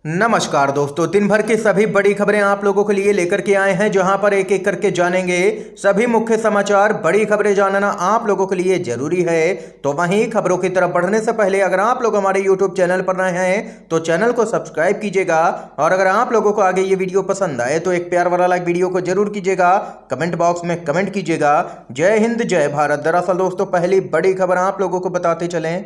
नमस्कार दोस्तों, दिन भर की सभी बड़ी खबरें आप लोगों के लिए लेकर के आए हैं, जहां पर एक एक करके जानेंगे सभी मुख्य समाचार। बड़ी खबरें जानना आप लोगों के लिए जरूरी है। तो वहीं खबरों की तरफ बढ़ने से पहले अगर आप लोग हमारे YouTube चैनल पर नए हैं तो चैनल को सब्सक्राइब कीजिएगा, और अगर आप लोगों को आगे ये वीडियो पसंद आए तो एक प्यार वाला लाइक वीडियो को जरूर कीजिएगा, कमेंट बॉक्स में कमेंट कीजिएगा। जय हिंद जय भारत। दरअसल दोस्तों, पहली बड़ी खबर आप लोगों को बताते चलें।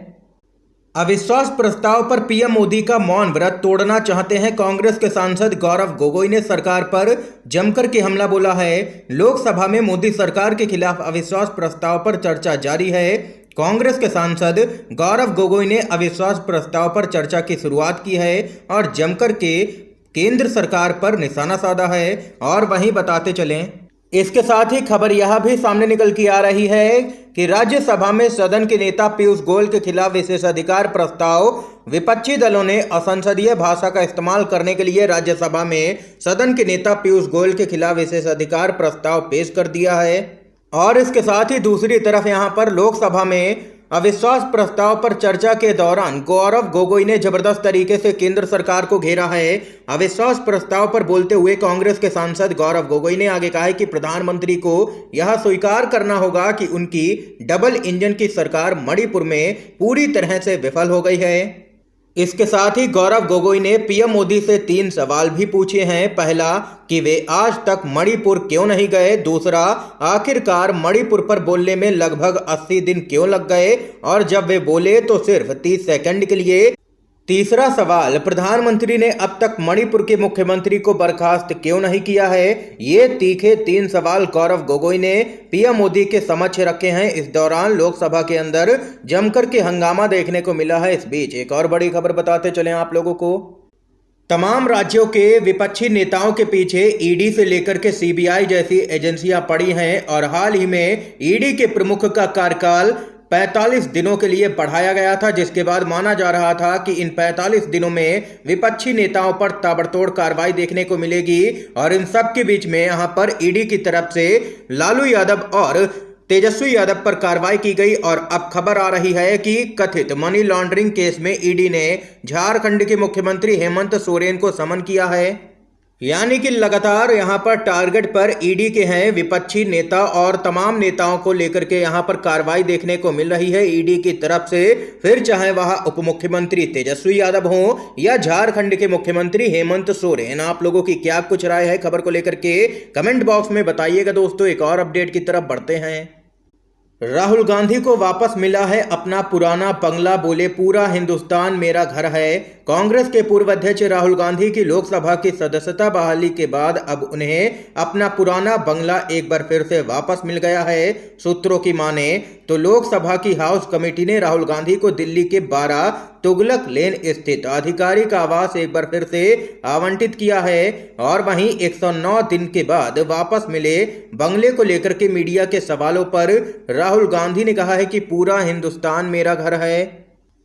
अविश्वास प्रस्ताव पर पीएम मोदी का मौन व्रत तोड़ना चाहते हैं कांग्रेस के सांसद गौरव गोगोई ने सरकार पर जमकर के हमला बोला है। लोकसभा में मोदी सरकार के खिलाफ अविश्वास प्रस्ताव पर चर्चा जारी है। कांग्रेस के सांसद गौरव गोगोई ने अविश्वास प्रस्ताव पर चर्चा की शुरुआत की है और जमकर के केंद्र सरकार पर निशाना साधा है। और वहीं बताते चलें, इसके साथ ही खबर यह भी सामने निकल के आ रही है कि राज्यसभा में सदन के नेता पीयूष गोयल के खिलाफ विशेषाधिकार प्रस्ताव, विपक्षी दलों ने असंसदीय भाषा का इस्तेमाल करने के लिए राज्यसभा में सदन के नेता पीयूष गोयल के खिलाफ विशेषाधिकार प्रस्ताव पेश कर दिया है। और इसके साथ ही दूसरी तरफ यहां पर लोकसभा में अविश्वास प्रस्ताव पर चर्चा के दौरान गौरव गोगोई ने जबरदस्त तरीके से केंद्र सरकार को घेरा है। अविश्वास प्रस्ताव पर बोलते हुए कांग्रेस के सांसद गौरव गोगोई ने आगे कहा है कि प्रधानमंत्री को यह स्वीकार करना होगा कि उनकी डबल इंजन की सरकार मणिपुर में पूरी तरह से विफल हो गई है। इसके साथ ही गौरव गोगोई ने पीएम मोदी से 3 सवाल भी पूछे हैं। पहला, कि वे आज तक मणिपुर क्यों नहीं गए। दूसरा, आखिरकार मणिपुर पर बोलने में लगभग 80 दिन क्यों लग गए, और जब वे बोले तो सिर्फ 30 सेकंड के लिए। तीसरा सवाल, प्रधानमंत्री ने अब तक मणिपुर के मुख्यमंत्री को बर्खास्त क्यों नहीं किया है। ये तीखे 3 सवाल गौरव गोगोई ने पीएम मोदी के समक्ष रखे हैं। इस दौरान लोकसभा के अंदर जमकर के हंगामा देखने को मिला है। इस बीच एक और बड़ी खबर बताते चलें आप लोगों को। तमाम राज्यों के विपक्षी नेताओं के पीछे ईडी से लेकर के सीबीआई जैसी एजेंसियां पड़ी हैं, और हाल ही में ईडी के प्रमुख का कार्यकाल 45 दिनों के लिए बढ़ाया गया था, जिसके बाद माना जा रहा था कि इन 45 दिनों में विपक्षी नेताओं पर ताबड़तोड़ कार्रवाई देखने को मिलेगी। और इन सब के बीच में यहां पर ईडी की तरफ से लालू यादव और तेजस्वी यादव पर कार्रवाई की गई। और अब खबर आ रही है कि कथित मनी लॉन्ड्रिंग केस में ईडी ने झारखंड के मुख्यमंत्री हेमंत सोरेन को समन किया है। यानी कि लगातार यहां पर टारगेट पर ईडी के हैं विपक्षी नेता, और तमाम नेताओं को लेकर के यहां पर कार्रवाई देखने को मिल रही है ईडी की तरफ से। फिर चाहे वह उप मुख्यमंत्री तेजस्वी यादव हो या झारखंड के मुख्यमंत्री हेमंत सोरेन। आप लोगों की क्या कुछ राय है खबर को लेकर के कमेंट बॉक्स में बताइएगा दोस्तों। एक और अपडेट की तरफ बढ़ते हैं। राहुल गांधी को वापस मिला है अपना पुराना बंगला, बोले पूरा हिंदुस्तान मेरा घर है। कांग्रेस के पूर्व अध्यक्ष राहुल गांधी की लोकसभा की सदस्यता बहाली के बाद अब उन्हें अपना पुराना बंगला एक बार फिर से वापस मिल गया है। सूत्रों की माने तो लोकसभा की हाउस कमेटी ने राहुल गांधी को दिल्ली के 12 तुगलक लेन स्थित आधिकारिक आवास एक बार फिर से आवंटित किया है। और वहीं 109 दिन के बाद वापस मिले बंगले को लेकर के मीडिया के सवालों पर राहुल गांधी ने कहा है कि पूरा हिंदुस्तान मेरा घर है।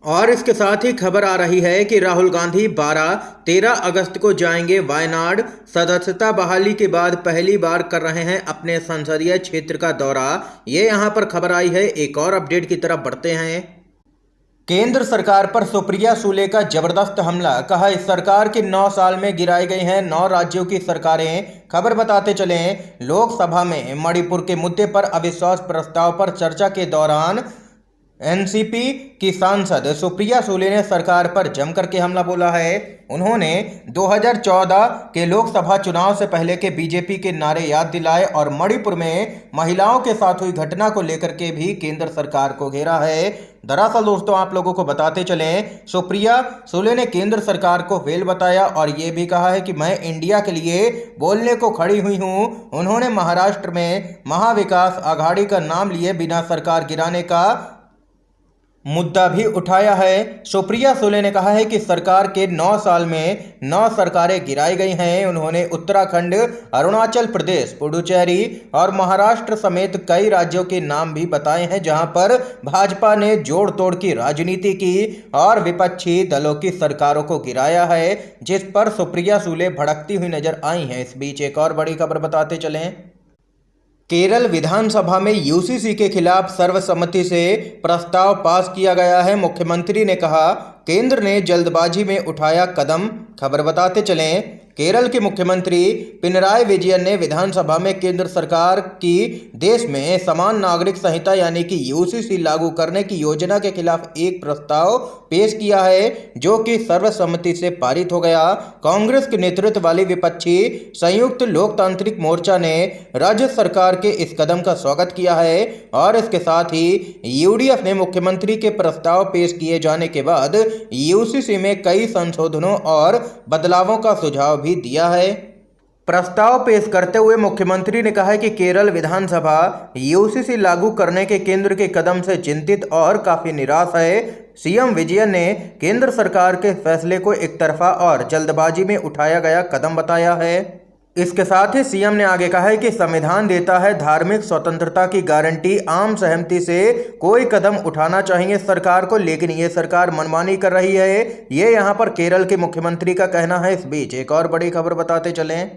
और इसके साथ ही खबर आ रही है कि राहुल गांधी 13 अगस्त को जाएंगे वायनाड। सदस्यता बहाली के बाद पहली बार कर रहे हैं अपने संसदीय क्षेत्र का दौरा। ये यहां पर खबर आई है। एक और अपडेट की तरफ बढ़ते हैं। केंद्र सरकार पर सुप्रिया सूले का जबरदस्त हमला, कहा इस सरकार के 9 साल में गिराई गई हैं 9 राज्यों की सरकारें। खबर बताते चलें, लोकसभा में मणिपुर के मुद्दे पर अविश्वास प्रस्ताव पर चर्चा के दौरान एनसीपी की सांसद सुप्रिया सूले ने सरकार पर जमकर के हमला बोला है। उन्होंने 2014 के लोकसभा चुनाव से पहले के बीजेपी के नारे याद दिलाए और मणिपुर में महिलाओं के साथ हुई घटना को लेकर के भी केंद्र सरकार को घेरा है। दरअसल दोस्तों, आप लोगों को बताते चलें, सुप्रिया सूले ने केंद्र सरकार को फेल बताया और ये भी कहा है कि मैं इंडिया के लिए बोलने को खड़ी हुई हूं। उन्होंने महाराष्ट्र में महाविकास आघाड़ी का नाम लिए बिना सरकार गिराने का मुद्दा भी उठाया है। सुप्रिया सूले ने कहा है कि सरकार के 9 साल में 9 सरकारें गिराई गई हैं। उन्होंने उत्तराखंड, अरुणाचल प्रदेश, पुडुचेरी और महाराष्ट्र समेत कई राज्यों के नाम भी बताए हैं जहां पर भाजपा ने जोड़ तोड़ की राजनीति की और विपक्षी दलों की सरकारों को गिराया है, जिस पर सुप्रिया सूले भड़कती हुई नजर आई हैं। इस बीच एक और बड़ी खबर बताते चलें। केरल विधानसभा में यूसीसी के खिलाफ सर्वसम्मति से प्रस्ताव पास किया गया है। मुख्यमंत्री ने कहा केंद्र ने जल्दबाजी में उठाया कदम, खबर बताते चलें। केरल के मुख्यमंत्री पिनराई विजयन ने विधानसभा में केंद्र सरकार की देश में समान नागरिक संहिता यानी कि यूसीसी लागू करने की योजना के खिलाफ एक प्रस्ताव पेश किया है, जो कि सर्वसम्मति से पारित हो गया। कांग्रेस के नेतृत्व वाली विपक्षी संयुक्त लोकतांत्रिक मोर्चा ने राज्य सरकार के इस कदम का स्वागत किया है और इसके साथ ही यूडीएफ ने मुख्यमंत्री के प्रस्ताव पेश किए जाने के बाद यूसीसी में कई संशोधनों और बदलावों का सुझाव भी दिया है। प्रस्ताव पेश करते हुए मुख्यमंत्री ने कहा है कि केरल विधानसभा यूसीसी लागू करने के केंद्र के कदम से चिंतित और काफी निराश है। सीएम विजयन ने केंद्र सरकार के फैसले को एकतरफा और जल्दबाजी में उठाया गया कदम बताया है। इसके साथ ही सीएम ने आगे कहा है कि संविधान देता है धार्मिक स्वतंत्रता की गारंटी, आम सहमति से कोई कदम उठाना चाहिए सरकार को, लेकिन ये सरकार मनमानी कर रही है। ये यहाँ पर केरल के मुख्यमंत्री का कहना है। इस बीच एक और बड़ी खबर बताते चलें।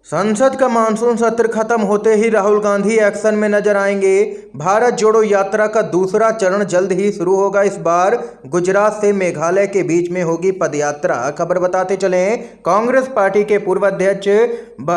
संसद का मानसून सत्र खत्म होते ही राहुल गांधी एक्शन में नजर आएंगे। भारत जोड़ो यात्रा का दूसरा चरण जल्द ही शुरू होगा। इस बार गुजरात से मेघालय के बीच में होगी पदयात्रा, खबर बताते चलें। कांग्रेस पार्टी के पूर्व अध्यक्ष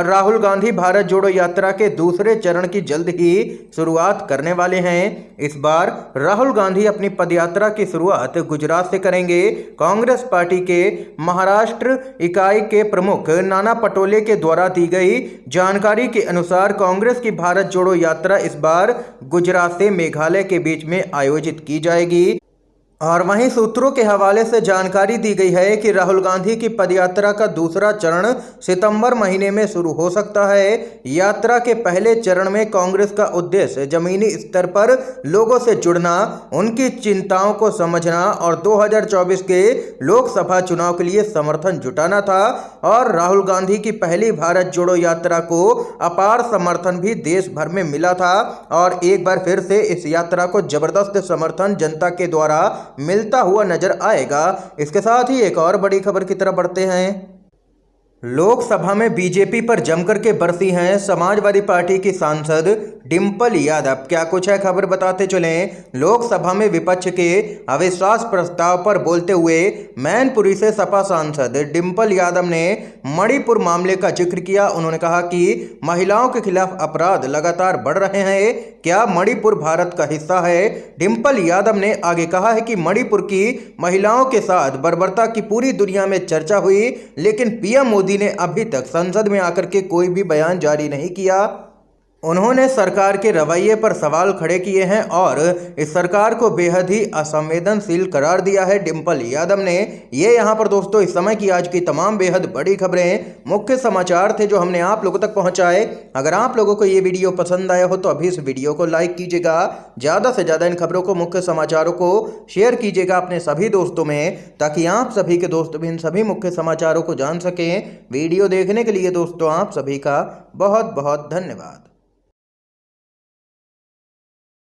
राहुल गांधी भारत जोड़ो यात्रा के दूसरे चरण की जल्द ही शुरुआत करने वाले हैं। इस बार राहुल गांधी अपनी पदयात्रा की शुरुआत गुजरात से करेंगे। कांग्रेस पार्टी के महाराष्ट्र इकाई के प्रमुख नाना पटोले के द्वारा दी गई जानकारी के अनुसार कांग्रेस की भारत जोड़ो यात्रा इस बार गुजरात से मेघालय के बीच में आयोजित की जाएगी। और वहीं सूत्रों के हवाले से जानकारी दी गई है कि राहुल गांधी की पदयात्रा का दूसरा चरण सितंबर महीने में शुरू हो सकता है। यात्रा के पहले चरण में कांग्रेस का उद्देश्य जमीनी स्तर पर लोगों से जुड़ना, उनकी चिंताओं को समझना और 2024 के लोकसभा चुनाव के लिए समर्थन जुटाना था। और राहुल गांधी की पहली भारत जोड़ो यात्रा को अपार समर्थन भी देश भर में मिला था और एक बार फिर से इस यात्रा को जबरदस्त समर्थन जनता के द्वारा मिलता हुआ नजर आएगा। इसके साथ ही एक और बड़ी खबर की तरफ बढ़ते हैं। लोकसभा में बीजेपी पर जमकर के बरसी हैं समाजवादी पार्टी की सांसद डिंपल यादव। क्या कुछ है, खबर बताते चलें। लोकसभा में विपक्ष के अविश्वास प्रस्ताव पर बोलते हुए मैनपुरी से सपा सांसद डिंपल यादव ने मणिपुर मामले का जिक्र किया। उन्होंने कहा कि महिलाओं के खिलाफ अपराध लगातार बढ़ रहे हैं, क्या मणिपुर भारत का हिस्सा है? डिंपल यादव ने आगे कहा है कि मणिपुर की महिलाओं के साथ बर्बरता की पूरी दुनिया में चर्चा हुई, लेकिन पीएम मोदी ने अभी तक संसद में आकर के कोई भी बयान जारी नहीं किया। उन्होंने सरकार के रवैये पर सवाल खड़े किए हैं और इस सरकार को बेहद ही असंवेदनशील करार दिया है डिंपल यादव ने। ये यहाँ पर दोस्तों इस समय की आज की तमाम बेहद बड़ी खबरें, मुख्य समाचार थे जो हमने आप लोगों तक पहुँचाए। अगर आप लोगों को ये वीडियो पसंद आया हो तो अभी इस वीडियो को लाइक कीजिएगा, ज़्यादा से ज़्यादा इन खबरों को, मुख्य समाचारों को शेयर कीजिएगा अपने सभी दोस्तों में, ताकि आप सभी के दोस्त भी इन सभी मुख्य समाचारों को जान सकें। वीडियो देखने के लिए दोस्तों आप सभी का बहुत बहुत धन्यवाद।